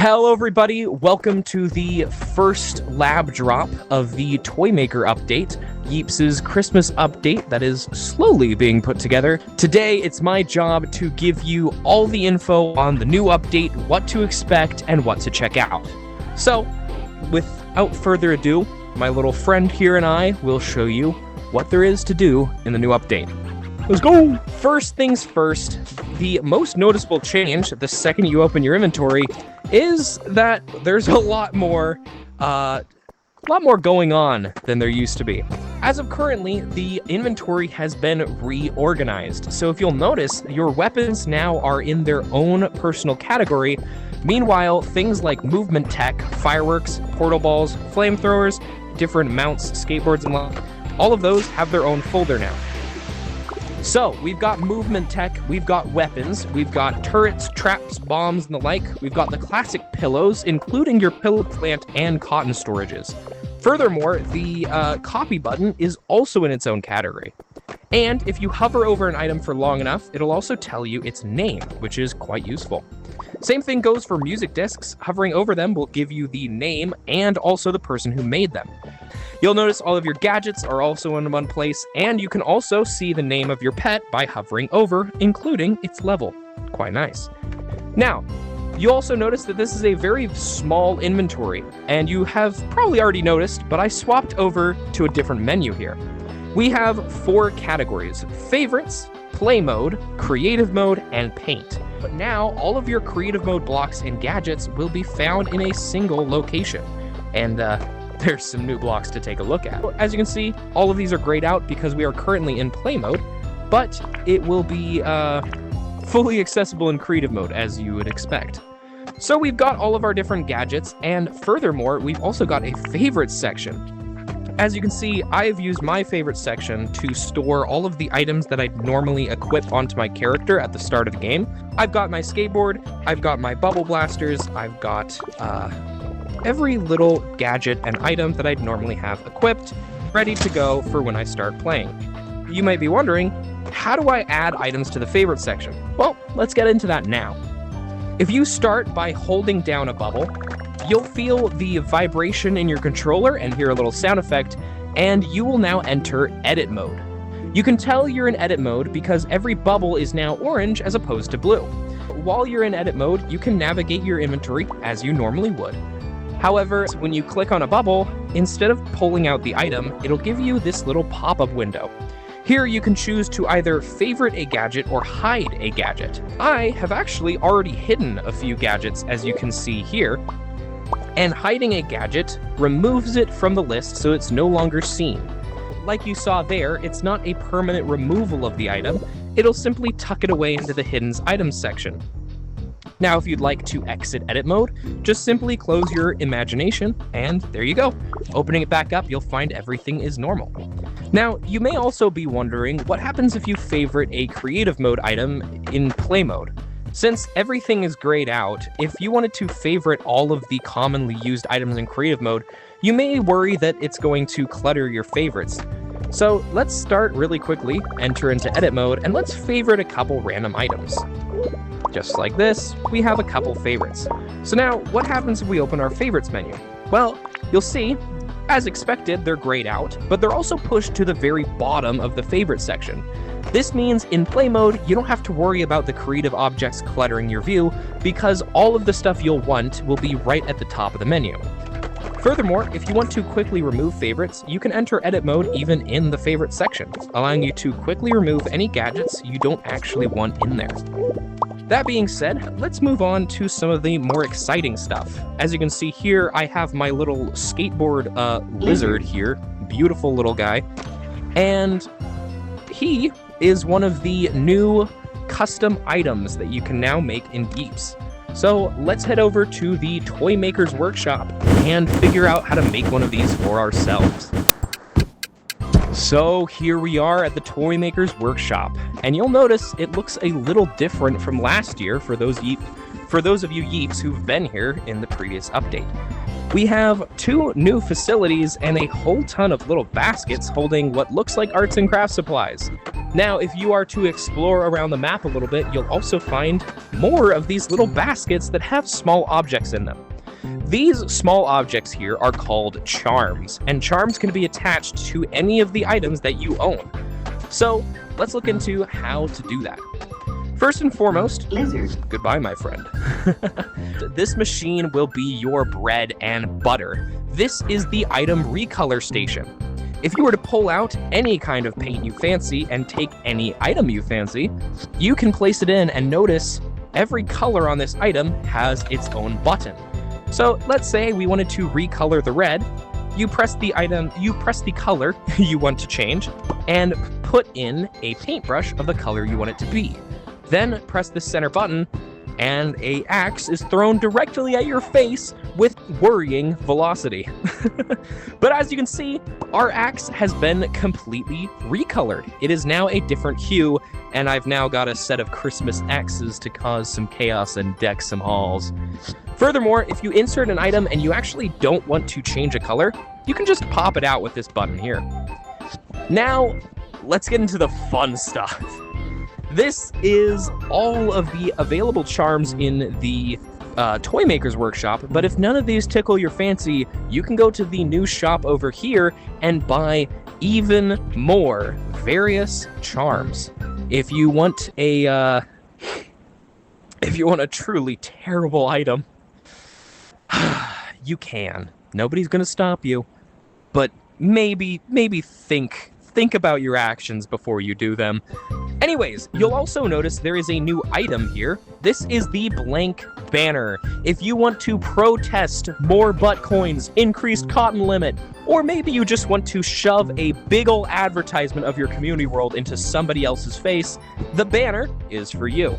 Hello everybody, welcome to the first lab drop of the Toymaker update, Yeeps' Christmas update that is slowly being put together. Today, it's my job to give you all the info on the new update, what to expect, and what to check out. So, without further ado, my little friend here and I will show you what there is to do in the new update. Let's go! First things first, the most noticeable change the second you open your inventory is that there's a lot more going on than there used to be. As of currently, the inventory has been reorganized. So if you'll notice, your weapons now are in their own personal category. Meanwhile, things like movement tech, fireworks, portal balls, flamethrowers, different mounts, skateboards, and all of those have their own folder now. So, we've got movement tech, we've got weapons, we've got turrets, traps, bombs, and the like. We've got the classic pillows, including your pillow plant and cotton storages. Furthermore, the copy button is also in its own category. And if you hover over an item for long enough, it'll also tell you its name, which is quite useful. Same thing goes for music discs. Hovering over them will give you the name and also the person who made them. You'll notice all of your gadgets are also in one place, and you can also see the name of your pet by hovering over, including its level. Quite nice. Now, you also notice that this is a very small inventory, and you have probably already noticed, but I swapped over to a different menu here. We have 4 categories: favorites, play mode, creative mode, and paint. But now, all of your creative mode blocks and gadgets will be found in a single location. And there's some new blocks to take a look at. As you can see, all of these are grayed out because we are currently in play mode, but it will be fully accessible in creative mode, as you would expect. So we've got all of our different gadgets, and furthermore, we've also got a favorites section. As you can see, I've used my favorite section to store all of the items that I'd normally equip onto my character at the start of the game. I've got my skateboard, I've got my bubble blasters, I've got every little gadget and item that I'd normally have equipped, ready to go for when I start playing. You might be wondering, how do I add items to the favorite section? Well, let's get into that now. If you start by holding down a bubble, you'll feel the vibration in your controller and hear a little sound effect, and you will now enter edit mode. You can tell you're in edit mode because every bubble is now orange as opposed to blue. While you're in edit mode, you can navigate your inventory as you normally would. However, when you click on a bubble, instead of pulling out the item, it'll give you this little pop-up window. Here you can choose to either favorite a gadget or hide a gadget. I have actually already hidden a few gadgets, as you can see here, and hiding a gadget removes it from the list so it's no longer seen. Like you saw there, it's not a permanent removal of the item, it'll simply tuck it away into the hidden items section. Now, if you'd like to exit edit mode, just simply close your imagination, and there you go. Opening it back up, you'll find everything is normal. Now, you may also be wondering what happens if you favorite a creative mode item in play mode. Since everything is grayed out, if you wanted to favorite all of the commonly used items in creative mode, you may worry that it's going to clutter your favorites. So let's start really quickly, enter into edit mode, and let's favorite a couple random items. Just like this, we have a couple favorites. So now, what happens if we open our favorites menu? Well, you'll see, as expected, they're grayed out, but they're also pushed to the very bottom of the favorite section. This means in play mode, you don't have to worry about the creative objects cluttering your view, because all of the stuff you'll want will be right at the top of the menu. Furthermore, if you want to quickly remove favorites, you can enter edit mode even in the favorite section, allowing you to quickly remove any gadgets you don't actually want in there. That being said, let's move on to some of the more exciting stuff. As you can see here, I have my little skateboard lizard here, beautiful little guy, and he is one of the new custom items that you can now make in Yeeps. So let's head over to the Toymaker's workshop and figure out how to make one of these for ourselves. So here we are at the Toymaker's workshop, and you'll notice it looks a little different from last year for those of you Yeeps who've been here in the previous update. We have 2 new facilities and a whole ton of little baskets holding what looks like arts and crafts supplies. Now, if you are to explore around the map a little bit, you'll also find more of these little baskets that have small objects in them. These small objects here are called charms, and charms can be attached to any of the items that you own. So, let's look into how to do that. First and foremost, Lizard. Goodbye, my friend. This machine will be your bread and butter. This is the item recolor station. If you were to pull out any kind of paint you fancy and take any item you fancy, you can place it in and notice every color on this item has its own button. So let's say we wanted to recolor the red. You press the color you want to change and put in a paintbrush of the color you want it to be. Then press the center button, and an axe is thrown directly at your face with worrying velocity. But as you can see, our axe has been completely recolored. It is now a different hue, and I've now got a set of Christmas axes to cause some chaos and deck some halls. Furthermore, if you insert an item and you actually don't want to change a color, you can just pop it out with this button here. Now, let's get into the fun stuff. This is all of the available charms in the Toymaker's workshop, but if none of these tickle your fancy, you can go to the new shop over here and buy even more various charms. If you want a truly terrible item, you can. Nobody's gonna stop you, but maybe think about your actions before you do them. Anyways, you'll also notice there is a new item here. This is the blank banner. If you want to protest more butt coins, increased cotton limit, or maybe you just want to shove a big ol' advertisement of your community world into somebody else's face, the banner is for you.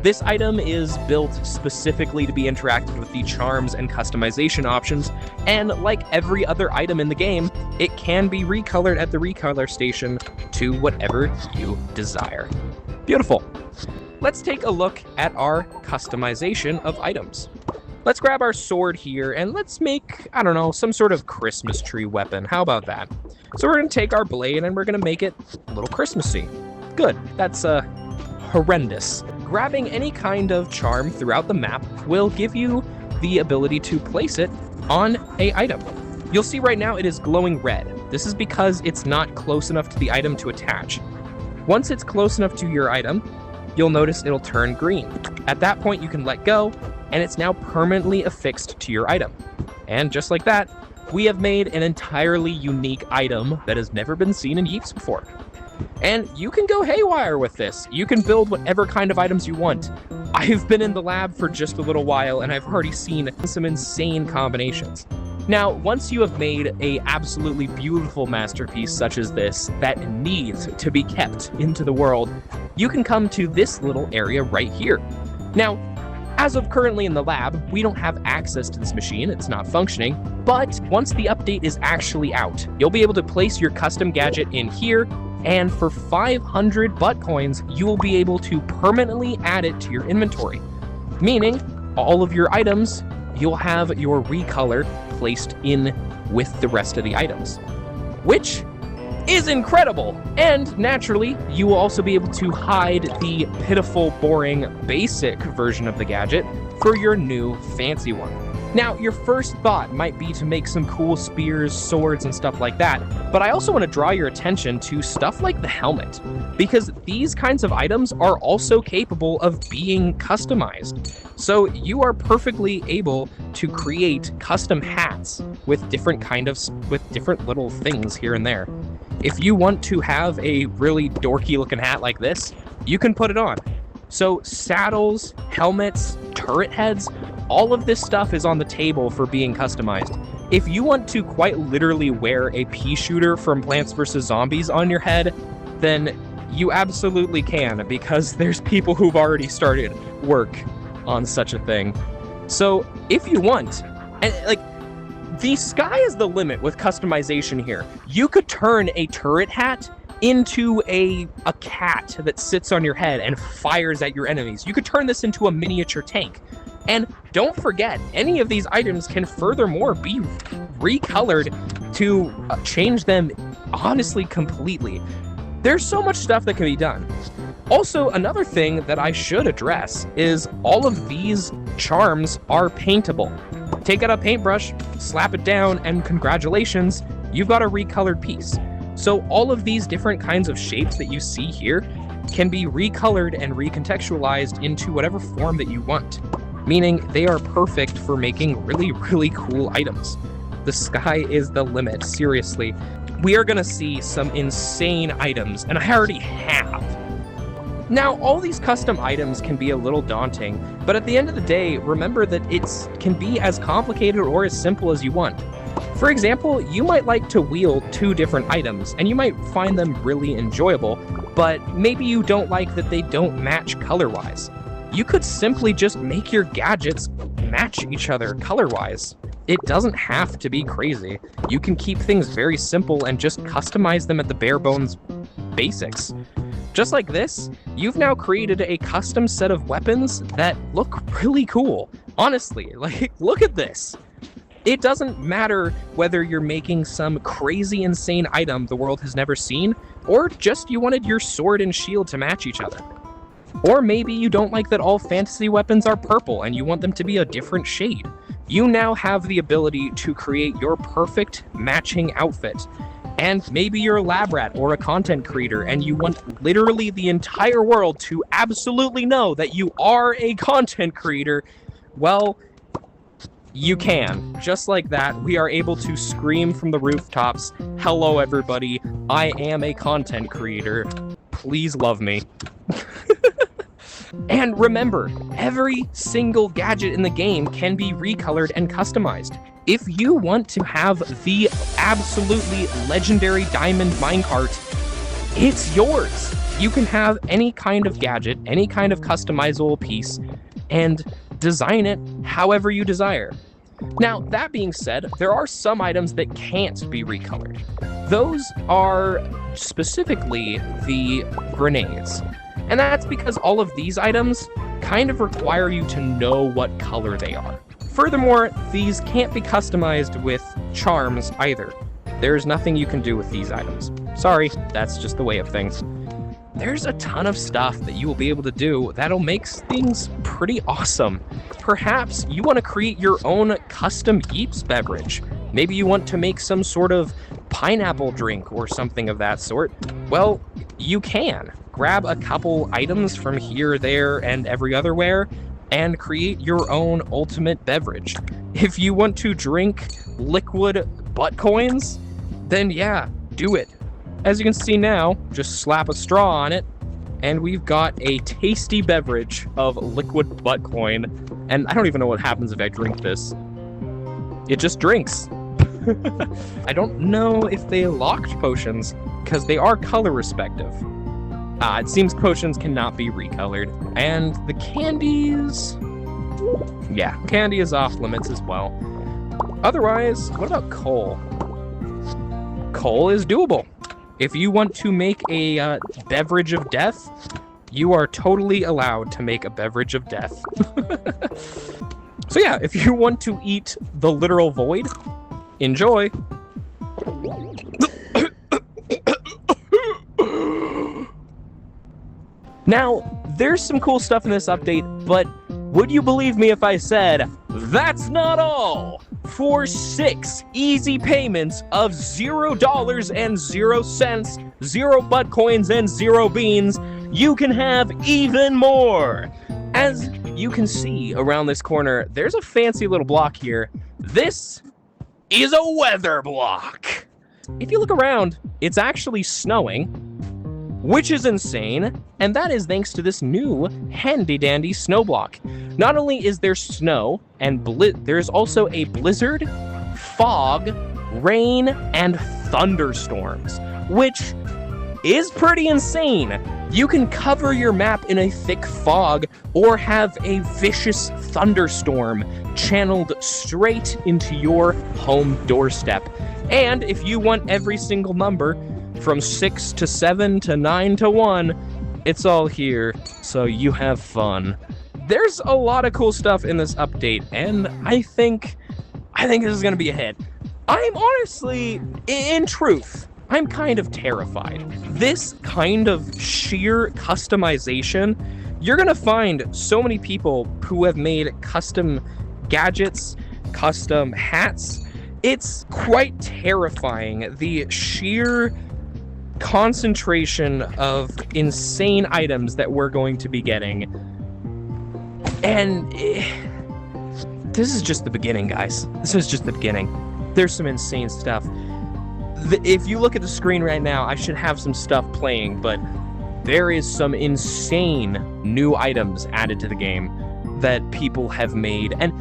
This item is built specifically to be interactive with the charms and customization options, and like every other item in the game, it can be recolored at the recolor station to whatever you desire. Beautiful. Let's take a look at our customization of items. Let's grab our sword here and let's make, I don't know, some sort of Christmas tree weapon. How about that? So we're gonna take our blade and we're gonna make it a little Christmassy. Good, that's horrendous. Grabbing any kind of charm throughout the map will give you the ability to place it on an item. You'll see right now it is glowing red. This is because it's not close enough to the item to attach. Once it's close enough to your item, you'll notice it'll turn green. At that point, you can let go, and it's now permanently affixed to your item. And just like that, we have made an entirely unique item that has never been seen in Yeeps before. And you can go haywire with this. You can build whatever kind of items you want. I've been in the lab for just a little while, and I've already seen some insane combinations. Now, once you have made a absolutely beautiful masterpiece such as this that needs to be kept into the world, you can come to this little area right here. Now, as of currently in the lab, we don't have access to this machine, it's not functioning, but once the update is actually out, you'll be able to place your custom gadget in here, and for 500 butt coins, you will be able to permanently add it to your inventory. Meaning, all of your items, you'll have your recolor placed in with the rest of the items, which is incredible. And naturally, you will also be able to hide the pitiful, boring, basic version of the gadget for your new fancy one. Now, your first thought might be to make some cool spears, swords, and stuff like that, but I also want to draw your attention to stuff like the helmet, because these kinds of items are also capable of being customized. So you are perfectly able to create custom hats with different little things here and there. If you want to have a really dorky looking hat like this, you can put it on. So saddles, helmets, turret heads, all of this stuff is on the table for being customized. If you want to quite literally wear a pea shooter from Plants vs. Zombies on your head, then you absolutely can, because there's people who've already started work on such a thing. So if you want, and the sky is the limit with customization here. You could turn a turret hat into a cat that sits on your head and fires at your enemies. You could turn this into a miniature tank. And don't forget, any of these items can furthermore be recolored to change them honestly completely. There's so much stuff that can be done. Also, another thing that I should address is all of these charms are paintable. Take out a paintbrush, slap it down, and congratulations, you've got a recolored piece. So all of these different kinds of shapes that you see here can be recolored and recontextualized into whatever form that you want, meaning they are perfect for making really, really cool items. The sky is the limit, seriously. We are gonna see some insane items, and I already have. Now, all these custom items can be a little daunting, but at the end of the day, remember that it can be as complicated or as simple as you want. For example, you might like to wield 2 different items, and you might find them really enjoyable, but maybe you don't like that they don't match color-wise. You could simply just make your gadgets match each other color-wise. It doesn't have to be crazy. You can keep things very simple and just customize them at the bare bones basics. Just like this, you've now created a custom set of weapons that look really cool. Honestly, like, look at this. It doesn't matter whether you're making some crazy insane item the world has never seen, or just you wanted your sword and shield to match each other. Or maybe you don't like that all fantasy weapons are purple and you want them to be a different shade. You now have the ability to create your perfect matching outfit. And maybe you're a lab rat or a content creator and you want literally the entire world to absolutely know that you are a content creator. Well, you can. Just like that, we are able to scream from the rooftops, "Hello everybody, I am a content creator. Please love me." And remember, every single gadget in the game can be recolored and customized. If you want to have the absolutely legendary diamond minecart, it's yours. You can have any kind of gadget, any kind of customizable piece, and design it however you desire. Now, that being said, there are some items that can't be recolored. Those are specifically the grenades. And that's because all of these items kind of require you to know what color they are. Furthermore, these can't be customized with charms either. There's nothing you can do with these items. Sorry, that's just the way of things. There's a ton of stuff that you will be able to do that'll make things pretty awesome. Perhaps you want to create your own custom Yeeps beverage. Maybe you want to make some sort of pineapple drink or something of that sort. Well, you can. Grab a couple items from here, there, and every other where, and create your own ultimate beverage. If you want to drink liquid butt coins, then yeah, do it. As you can see now, just slap a straw on it, and we've got a tasty beverage of liquid butt coin. And I don't even know what happens if I drink this. It just drinks. I don't know if they locked potions, because they are color respective. It seems potions cannot be recolored. And the candies... yeah, candy is off limits as well. Otherwise, what about coal? Coal is doable. If you want to make a beverage of death, you are totally allowed to make a beverage of death. So yeah, if you want to eat the literal void, enjoy. Now, there's some cool stuff in this update, but would you believe me if I said, that's not all? For 6 easy payments of $0 and 0 cents, 0 butt coins, and 0 beans, you can have even more. As you can see around this corner, there's a fancy little block here. This is a weather block. If you look around, it's actually snowing, which is insane, and that is thanks to this new handy-dandy snow block. Not only is there snow, and there's also a blizzard, fog, rain, and thunderstorms, which is pretty insane. You can cover your map in a thick fog, or have a vicious thunderstorm channeled straight into your home doorstep. And if you want every single number, from 6 to 7 to 9 to 1, it's all here, so you have fun. there's a lot of cool stuff in this update, and I think this is going to be a hit. I'm honestly, in truth, I'm kind of terrified. This kind of sheer customization, you're going to find so many people who have made custom gadgets, custom hats. It's quite terrifying, the sheer concentration of insane items that we're going to be getting. And this is just the beginning, guys. This is just the beginning. There's some insane stuff. If you look at the screen right now, I should have some stuff playing, but there is some insane new items added to the game that people have made. And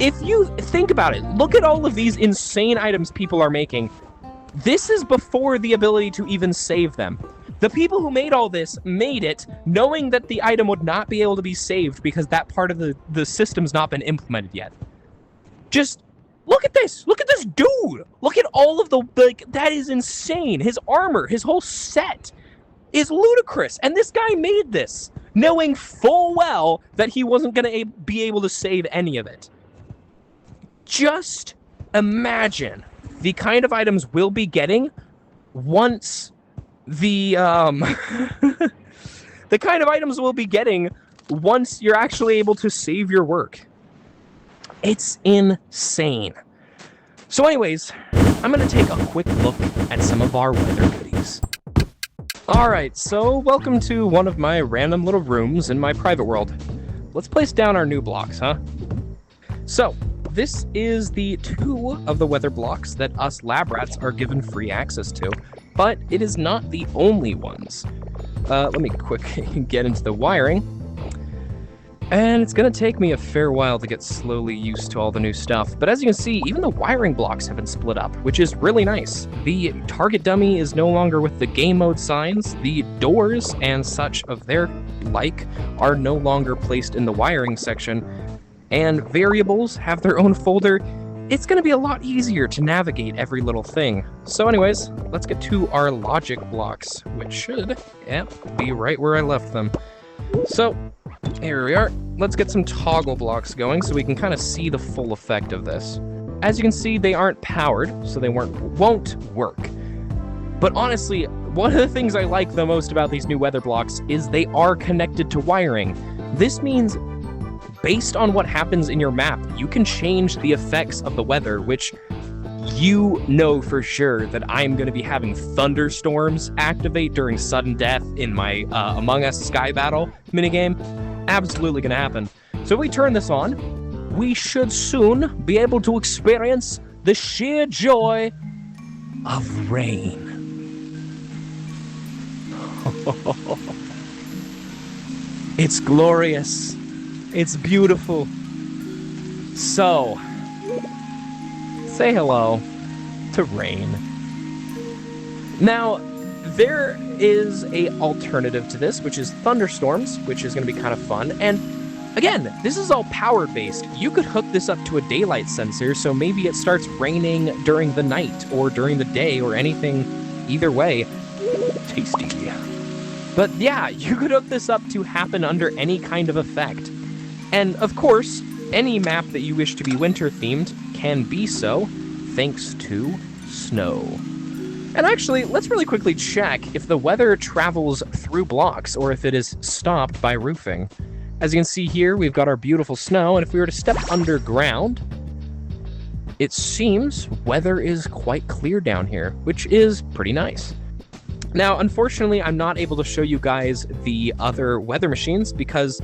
if you think about it, look at all of these insane items people are making. This is before the ability to even save them. The people who made all this made it knowing that the item would not be able to be saved because that part of the system's not been implemented yet. Just look at this. Look at this dude. Look at all of the, like, that is insane. His armor, his whole set is ludicrous. And this guy made this knowing full well that he wasn't going to be able to save any of it. Just imagine the kind of items we'll be getting once the kind of items we'll be getting once you're actually able to save your work. It's insane. So anyways, I'm going to take a quick look at some of our weather goodies. Alright, so welcome to one of my random little rooms in my private world. Let's place down our new blocks, huh? So, this is the 2 of the weather blocks that us lab rats are given free access to, but it is not the only ones. Let me quickly get into the wiring. And it's going to take me a fair while to get slowly used to all the new stuff. But as you can see, even the wiring blocks have been split up, which is really nice. The target dummy is no longer with the game mode signs. The doors and such of their like are no longer placed in the wiring section. And variables have their own folder. It's going to be a lot easier to navigate every little thing. So anyways, let's get to our logic blocks, which should, be right where I left them. So, here we are. Let's get some toggle blocks going so we can kind of see the full effect of this. As you can see, they aren't powered, so they won't work. But honestly, one of the things I like the most about these new weather blocks is they are connected to wiring. This means based on what happens in your map, you can change the effects of the weather, which you know for sure that I'm going to be having thunderstorms activate during sudden death in my Among Us Sky Battle minigame. Absolutely going to happen. So if we turn this on, we should soon be able to experience the sheer joy of rain. It's glorious. It's beautiful. So, say hello to rain. Now, there is a alternative to this, which is thunderstorms, which is going to be kind of fun. And again, this is all power-based. You could hook this up to a daylight sensor, so maybe it starts raining during the night or during the day or anything. Either way, tasty. But yeah, you could hook this up to happen under any kind of effect. And of course, any map that you wish to be winter-themed can be so, thanks to snow. And actually, let's really quickly check if the weather travels through blocks or if it is stopped by roofing. As you can see here, we've got our beautiful snow, and if we were to step underground, it seems weather is quite clear down here, which is pretty nice. Now, unfortunately, I'm not able to show you guys the other weather machines because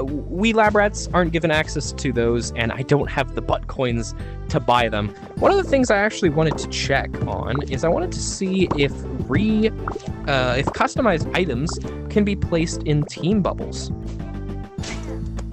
we lab rats aren't given access to those, and I don't have the butt coins to buy them. One of the things I actually wanted to check on is I wanted to see if customized items can be placed in team bubbles.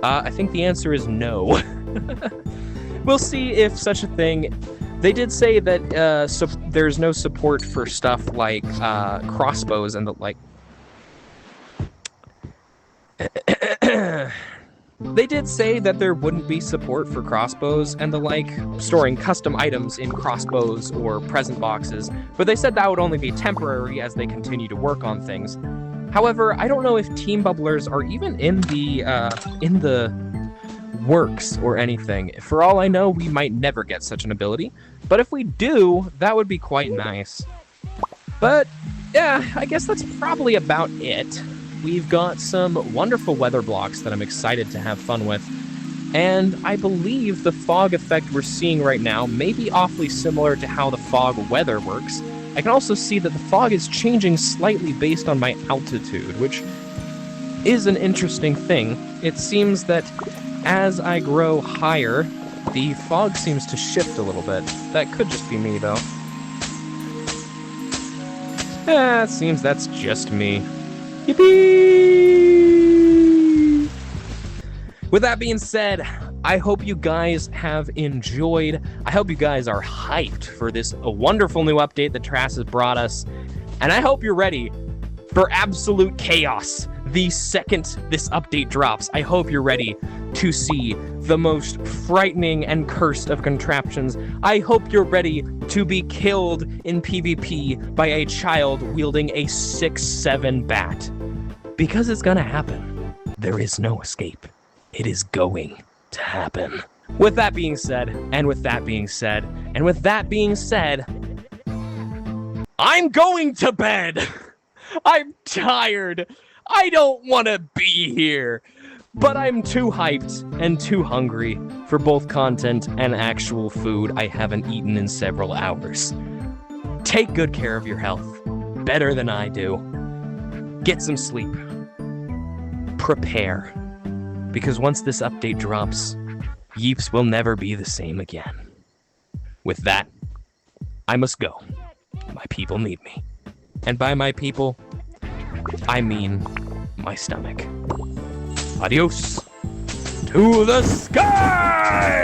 I think the answer is no. We'll see if such a thing. They did say that there's no support for stuff like crossbows and the like. They did say that there wouldn't be support for crossbows and the like, storing custom items in crossbows or present boxes, but they said that would only be temporary as they continue to work on things. However, I don't know if team bubblers are even in the works or anything. For all I know, we might never get such an ability, but if we do, that would be quite nice. But yeah, I guess that's probably about it. We've got some wonderful weather blocks that I'm excited to have fun with, and I believe the fog effect we're seeing right now may be awfully similar to how the fog weather works. I can also see that the fog is changing slightly based on my altitude, which is an interesting thing. It seems that as I grow higher, the fog seems to shift a little bit. That could just be me, though. It seems that's just me. Yippee! With that being said, I hope you guys have enjoyed. I hope you guys are hyped for this wonderful new update that Trass has brought us. And I hope you're ready for absolute chaos the second this update drops. I hope you're ready to see the most frightening and cursed of contraptions. I hope you're ready to be killed in PvP by a child wielding a 6'7" bat. Because it's gonna happen. There is no escape. It is going to happen. With that being said, and with that being said, and with that being said, I'm going to bed! I'm tired! I don't want to be here! But I'm too hyped and too hungry for both content and actual food I haven't eaten in several hours. Take good care of your health, better than I do. Get some sleep. Prepare. Because once this update drops, Yeeps will never be the same again. With that, I must go. My people need me. And by my people, I mean my stomach. Adios to the sky!